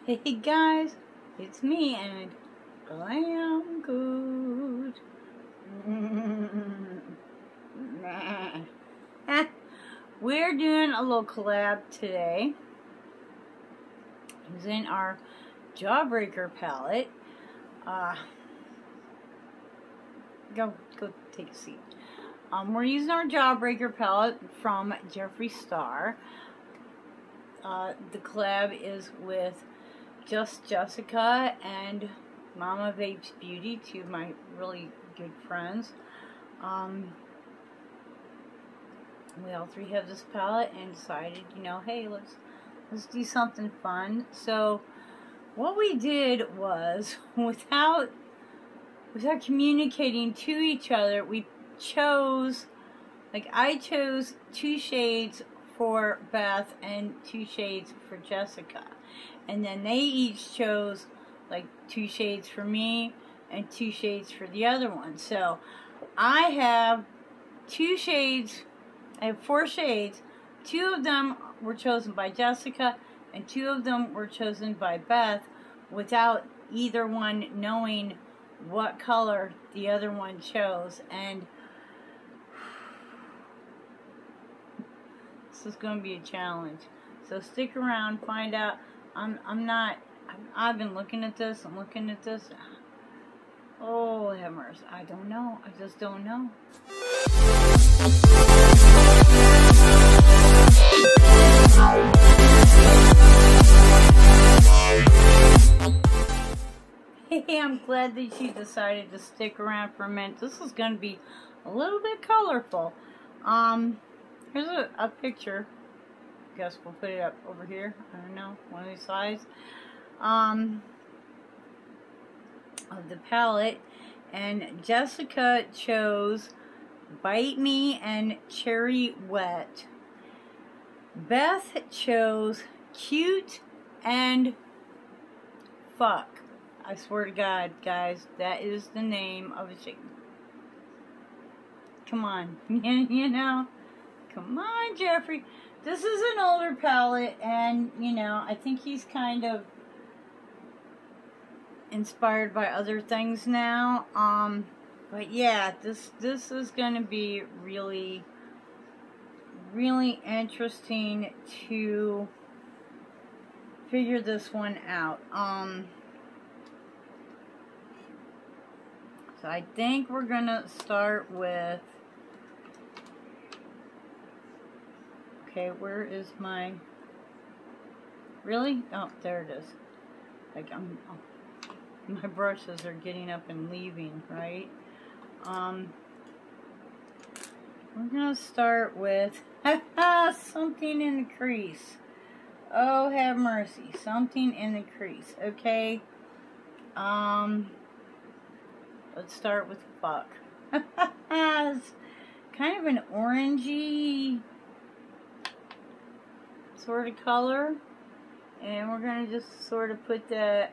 Hey guys, it's me and Glam Goat. We're doing a little collab today. Using our Jawbreaker palette. Go take a seat. We're using our Jawbreaker palette from Jeffree Star. The collab is with Just Jessica and Mama Vapes Beauty, two of my really good friends. We all three have this palette and decided, hey, let's do something fun. So what we did was, without communicating to each other, we chose, I chose 2 shades for Beth and 2 shades for Jessica. And then they each chose 2 shades for me and 2 shades for the other one. So I have 2 shades, I have 4 shades. 2 of them were chosen by Jessica and 2 of them were chosen by Beth without either one knowing what color the other one chose. And this is going to be a challenge. So stick around, find out. I've been looking at this, I'm looking at this. Oh, hammers. I don't know. I just don't know. Hey, I'm glad that you decided to stick around for a minute. This is going to be a little bit colorful. Here's a picture. I guess we'll put it up over here. I don't know, one of these sides. Of the palette. And Jessica chose Bite Me and Cherry Wet. Beth chose Cute and Fuck. I swear to God, guys, that is the name of a shade. Come on, come on, Jeffree. This is an older palette, and I think he's kind of inspired by other things now. But yeah, this is gonna be really, really interesting to figure this one out. So I think we're gonna start with. Okay, where is my... Really? Oh, there it is. My brushes are getting up and leaving, right? We're gonna start with something in the crease. Oh, have mercy. Something in the crease. Okay. Let's start with Fuck. It's kind of an orangey sort of color, and we're going to just sort of put that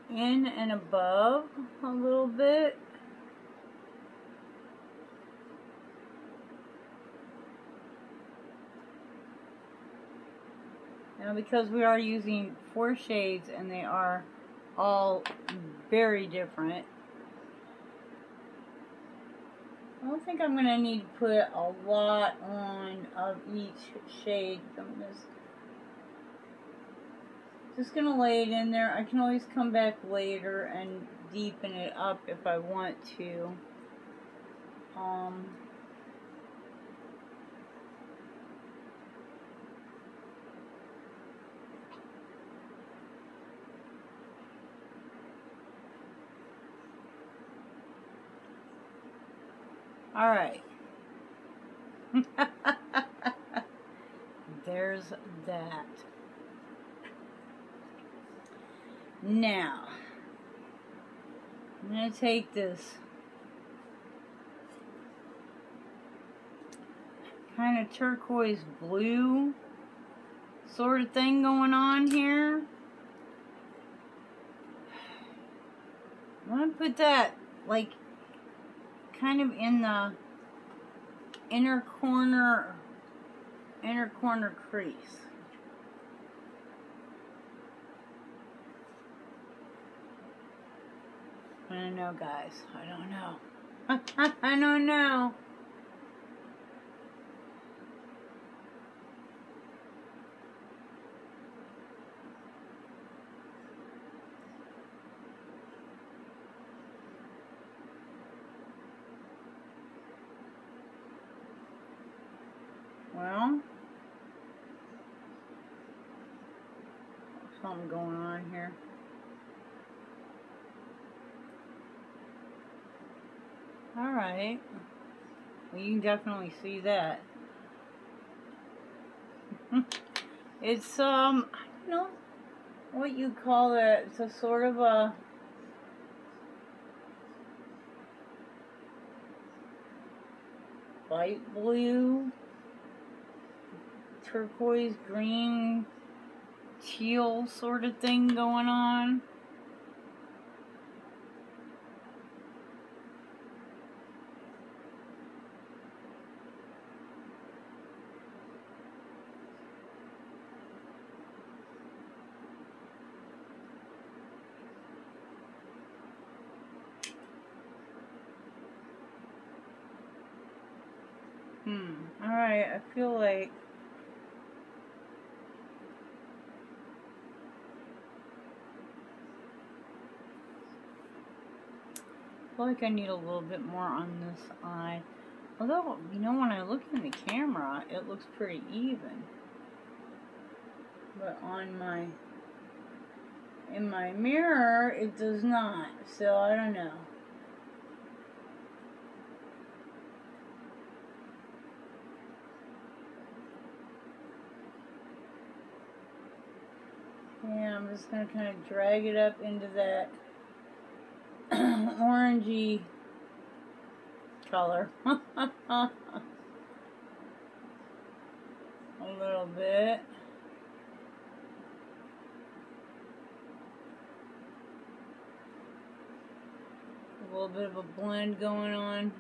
in and above a little bit. Now, because we are using 4 shades and they are all very different, I don't think I'm going to need to put a lot on of each shade. I'm just going to lay it in there. I can always come back later and deepen it up if I want to. Alright. There's that. Now, I'm going to take this kind of turquoise blue sort of thing going on here. I'm going to put that kind of in the inner corner crease. I don't know, guys. I don't know. I don't know. Well, something going on here. Alright. Well, you can definitely see that. It's, I don't know what you call it. It's a sort of a light blue, turquoise, green, teal sort of thing going on. Alright, I feel like I need a little bit more on this eye. Although, you know, when I look in the camera, it looks pretty even. But in my mirror, it does not. So, I don't know. Yeah, I'm just going to kind of drag it up into that orangey color. A little bit. A little bit of a blend going on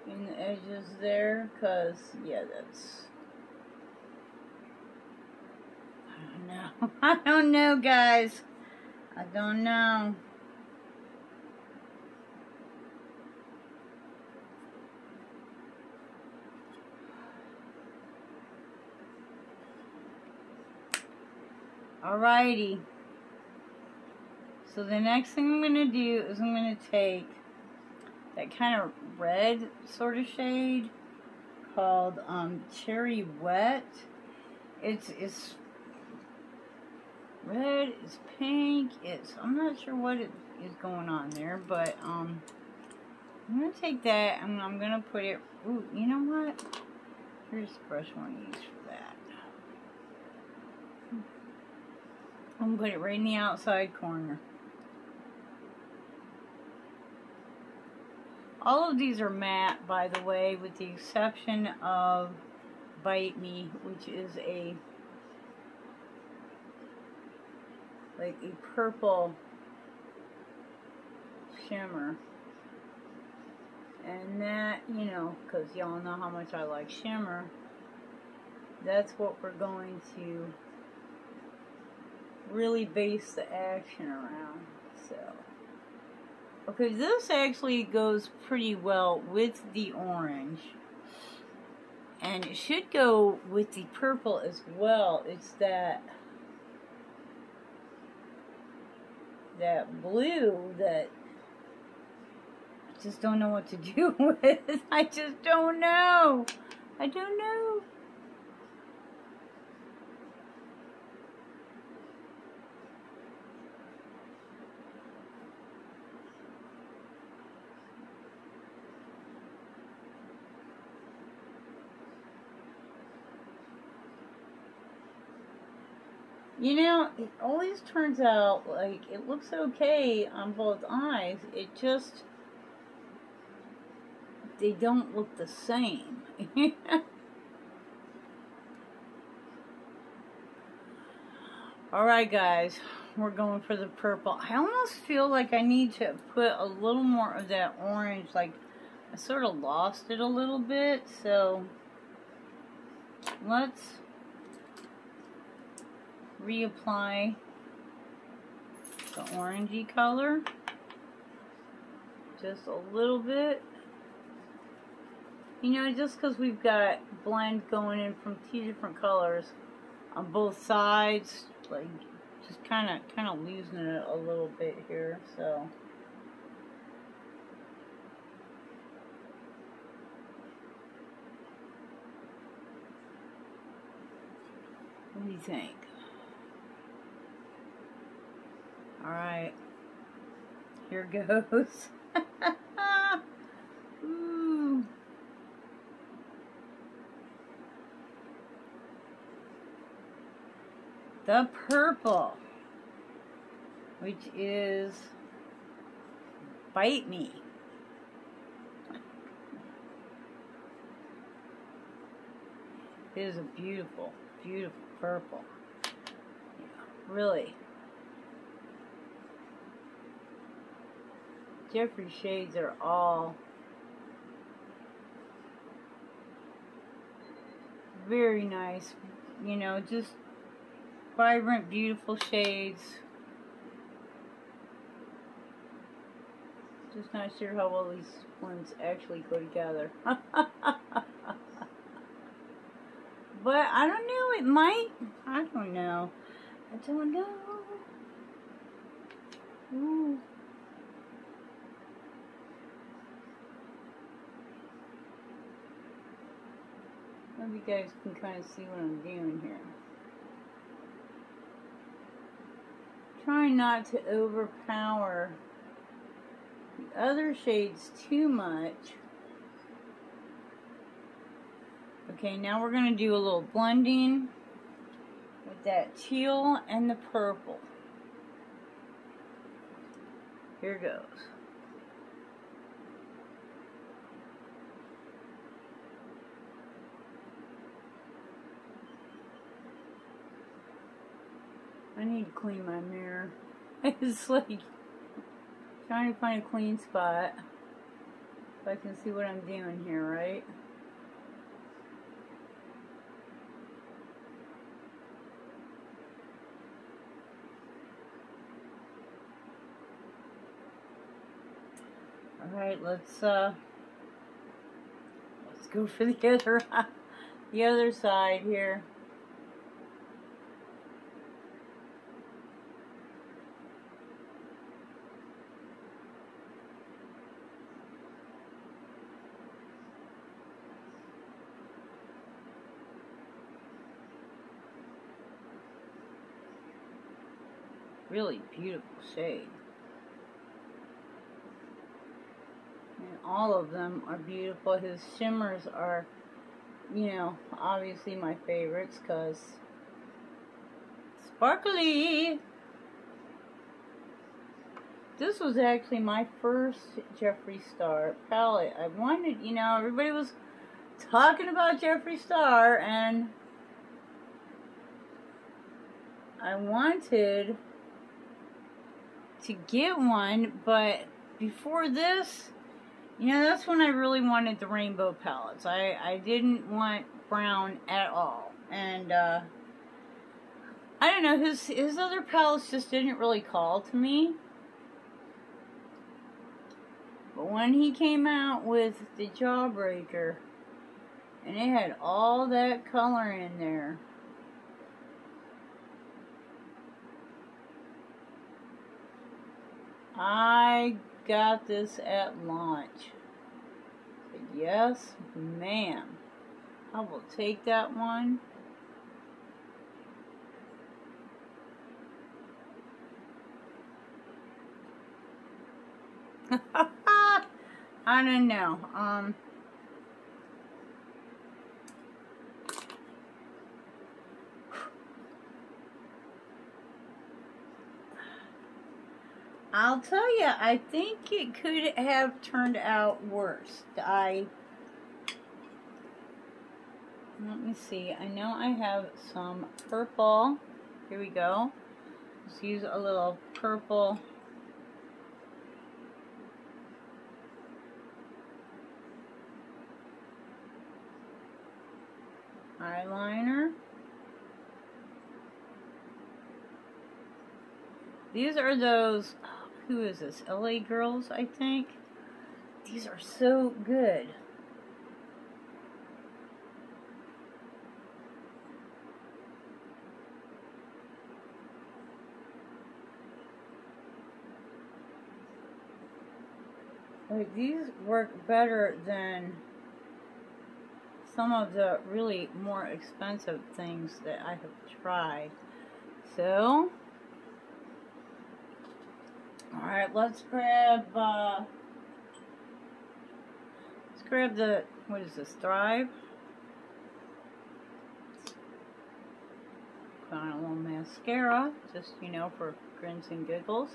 in the edges there, because, yeah, that's... I don't know, guys. I don't know. Alrighty. So the next thing I'm going to do is I'm going to take that kind of red sort of shade called Cherry Wet. It's red, it's pink, I'm not sure what it is going on there, but I'm going to take that and I'm going to put it, ooh, you know what? Here's the brush I want to use for that. I'm going to put it right in the outside corner. All of these are matte, by the way, with the exception of Bite Me, which is like a purple shimmer. And that, you know, because y'all know how much I like shimmer, that's what we're going to really base the action around. So, okay, this actually goes pretty well with the orange. And it should go with the purple as well. It's that blue that I just don't know what to do with. I just don't know. I don't know. You know, it always turns out like it looks okay on both eyes. It just, they don't look the same. Alright guys, we're going for the purple. I almost feel like I need to put a little more of that orange, like I sort of lost it a little bit, so let's reapply the orangey color just a little bit. You know, just because we've got blend going in from 2 different colors on both sides, like just kind of losing it a little bit here. So what do you think? All right, here goes. Ooh. The purple, which is Bite Me. It is a beautiful, beautiful purple. Yeah, really. Jeffrey shades are all very nice, you know, just vibrant, beautiful shades. Just not sure how well these ones actually go together. But I don't know, it might. I don't know. I don't know. Ooh. Hope you guys can kind of see what I'm doing here. Trying not to overpower the other shades too much. Okay, now we're going to do a little blending with that teal and the purple. Here goes. I need to clean my mirror. It's like trying to find a clean spot so I can see what I'm doing here, right? Alright, let's go for the other side here. Really beautiful shade. And all of them are beautiful. His shimmers are, you know, obviously my favorites because sparkly. This was actually my first Jeffree Star palette. I wanted, you know, everybody was talking about Jeffree Star and I wanted to get one, but before this, you know, that's when I really wanted the rainbow palettes. I didn't want brown at all, and I don't know, his other palettes just didn't really call to me. But when he came out with the Jawbreaker, and it had all that color in there, I got this at launch. Yes, ma'am. I will take that one. I don't know. I'll tell you, I think it could have turned out worse. Let me see. I know I have some purple. Here we go. Let's use a little purple. eyeliner. These are those, who is this? LA Girls, I think. These are so good. Like, these work better than some of the really more expensive things that I have tried. So, alright, let's grab the, what is this, Thrive? Put on a little mascara, just, you know, for grins and giggles.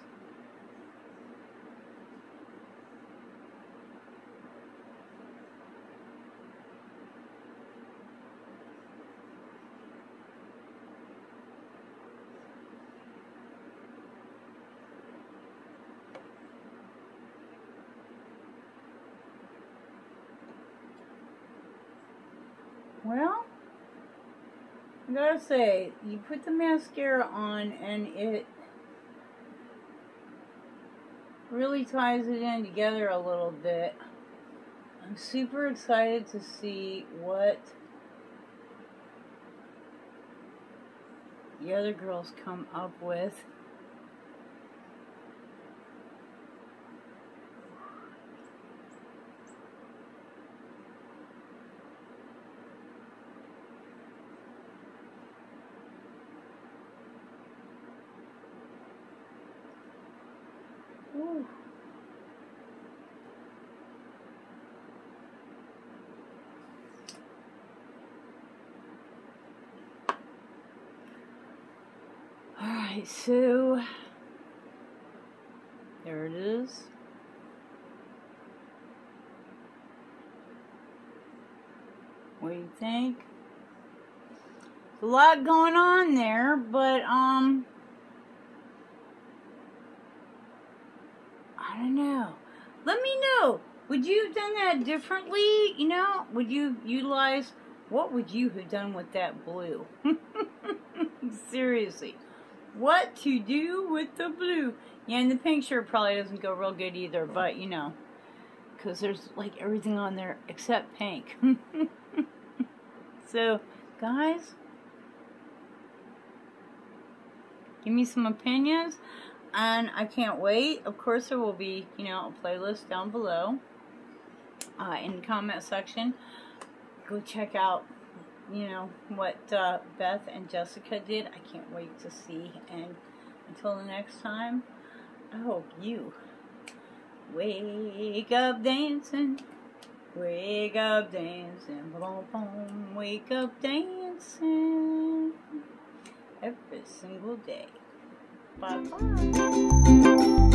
Well, I gotta say, you put the mascara on and it really ties it in together a little bit. I'm super excited to see what the other girls come up with. Ooh. Alright, so there it is. What do you think? There's a lot going on there, but I don't know. Let me know. Would you have done that differently? You know, would you utilize, what would you have done with that blue? Seriously. What to do with the blue? Yeah, and the pink shirt probably doesn't go real good either, but you know, because there's like everything on there except pink. So, guys, give me some opinions. And I can't wait. Of course, there will be, you know, a playlist down below in the comment section. Go check out, you know, what Beth and Jessica did. I can't wait to see. And until the next time, I hope you wake up dancing. Wake up dancing. Boom, boom. Wake up dancing. Every single day. Bye-bye.